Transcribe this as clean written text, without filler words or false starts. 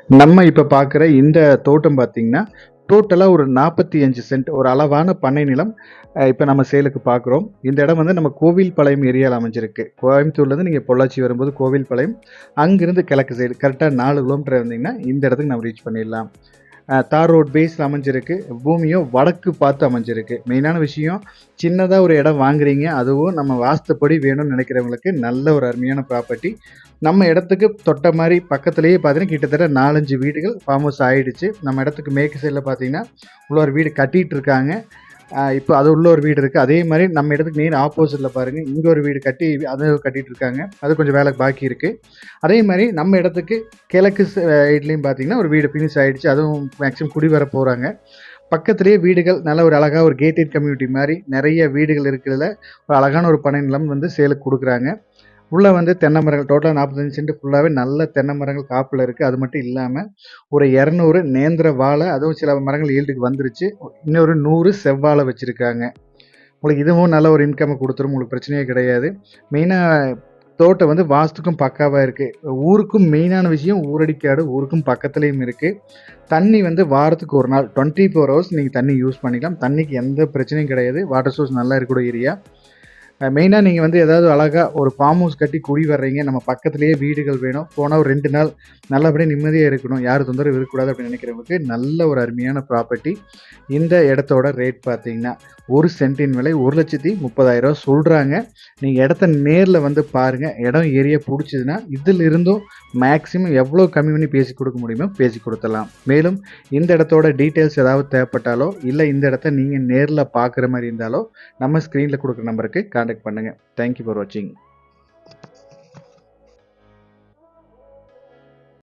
நம்ம இப்ப பார்க்குற இந்த தோட்டம் பார்த்தீங்கன்னா, டோட்டலா ஒரு 45 சென்ட் ஒரு அளவான பண்ணை நிலம். இப்ப நம்ம சேலுக்கு பார்க்குறோம். இந்த இடம் வந்து நம்ம கோவில்பாளையம் ஏரியால அமைஞ்சிருக்கு. கோயம்புத்தூர்லேருந்து நீங்க பொள்ளாச்சி வரும்போது கோவில்பாளையம், அங்கிருந்து கிழக்கு சைடு கரெக்ட்டா 4 கிலோமீட்டர் வந்தீங்கன்னா, இந்த இடத்துக்கு நம்ம ரீச் பண்ணிடலாம். தார் ரோட் பேஸ்ல அமைஞ்சிருக்கு. பூமியும் வடக்கு பார்த்து அமைஞ்சிருக்கு. மெயினான விஷயம், சின்னதா ஒரு இடம் வாங்குறீங்க, அதுவும் நம்ம வாஸ்துப்படி வேணும்னு நினைக்கிறவங்களுக்கு நல்ல ஒரு அருமையான ப்ராப்பர்ட்டி. நம்ம இடத்துக்கு தொட்ட மாரி பக்கத்திலேயே பார்த்தீங்கன்னா, கிட்டத்தட்ட 4, 5 வீடுகள் ஃபார்ம் ஹவுஸ் ஆயிடுச்சு. நம்ம இடத்துக்கு மேற்கு சைடுல பார்த்தீங்கன்னா, உள்ள ஒரு வீடு கட்டிட்டு இருக்காங்க. இப்ப அது உள்ள ஒரு வீடு இருக்கு. அதே மாரி நம்ம இடத்துக்கு நேர் ஆப்போசிட்ல பாருங்க, இங்க ஒரு வீடு கட்டி அது கட்டிட்டு இருக்காங்க. அது கொஞ்சம் வேலை பாக்கி இருக்கு. அதே மாரி நம்ம இடத்துக்கு கிழக்கு சைட்லயும் பார்த்தீங்கன்னா, ஒரு வீடு ஃபினிஷ் ஆயிடுச்சு. அதுவும் மேக்ஸிமம் குடி வர போறாங்க. பக்கத்திலேயே வீடுகள் நல்ல ஒரு அழகா ஒரு கேட்டட் கம்யூனிட்டி மாரி நெறைய வீடுகள் இருக்கிறதுல, ஒரு அழகான ஒரு பண்ணை நிலம் வந்து சேலுக்கு குடுக்குறாங்க. உள்ள வந்து தென்னை மரங்கள் டோட்டலா 45 சென்ட் ஃபுல்லாவே நல்ல தென்னை மரங்கள் காப்புல இருக்கு. அது மட்டும் இல்லாம, ஒரு 200 நேந்திர வாழை, அதுவும் சில மரங்கள் ஈல்டுக்கு வந்துருச்சு. இன்னொரு 100 செவ்வாழை வச்சிருக்காங்க. உங்களுக்கு இதுவும் நல்ல ஒரு இன்கம் குடுத்துரும். உங்களுக்கு பிரச்சனையே கிடையாது. மெயினா தோட்டம் வந்து வாஸ்துக்கும் பக்காவா இருக்கு. ஊருக்கும் மெயினான விஷயம் ஊரடிக்காடு. ஊருக்கும் பக்கத்துலயும் இருக்கு. தண்ணி வந்து வாரத்துக்கு 1 நாள் 24 ஹவர்ஸ் நீங்க தண்ணி யூஸ் பண்ணிக்கலாம். தண்ணிக்கு எந்த பிரச்சனையும் கிடையாது. வாட்டர் சோர்ஸ் நல்லா இருக்கக்கூடிய ஏரியா. மெயினா நீங்க வந்து ஏதாவது அழகா ஒரு ஃபார்ம் ஹவுஸ் கட்டி குடி வர்றீங்க. நம்ம பக்கத்திலேயே வீடுகள் வேணும். போனா ஒரு 2 நாள் நல்லபடியா நிம்மதியா இருக்கணும். யாரும் தொந்தரவு இருக்கக்கூடாது அப்படின்னு நினைக்கிறவங்களுக்கு நல்ல ஒரு அருமையான ப்ராப்பர்ட்டி. இந்த இடத்தோட ரேட் பார்த்தீங்கன்னா, 1 சென்ட்டின் விலை ரூ. 1,30,000 சொல்றாங்க. நீங்க இடத்த நேர்ல வந்து பாருங்க. இடம் ஏரியா புடிச்சதுன்னா, இதில இருந்தும் மேக்ஸிமம் எவ்வளோ கம்மி பண்ணி பேசி குடுக்க முடியுமோ பேசி குடுத்துடலாம். மேலும் இந்த இடத்தோட டீட்டெயில்ஸ் ஏதாவது தேவைப்பட்டாலோ, இல்ல இந்த இடத்த நீங்க நேர்ல பார்க்குற மாரி இருந்தாலோ, நம்ம ஸ்க்ரீன்ல குடுக்குற நம்பருக்கு கான்டாக்ட் பண்ணுங்க. தேங்க் யூ ஃபார் வாட்சிங்.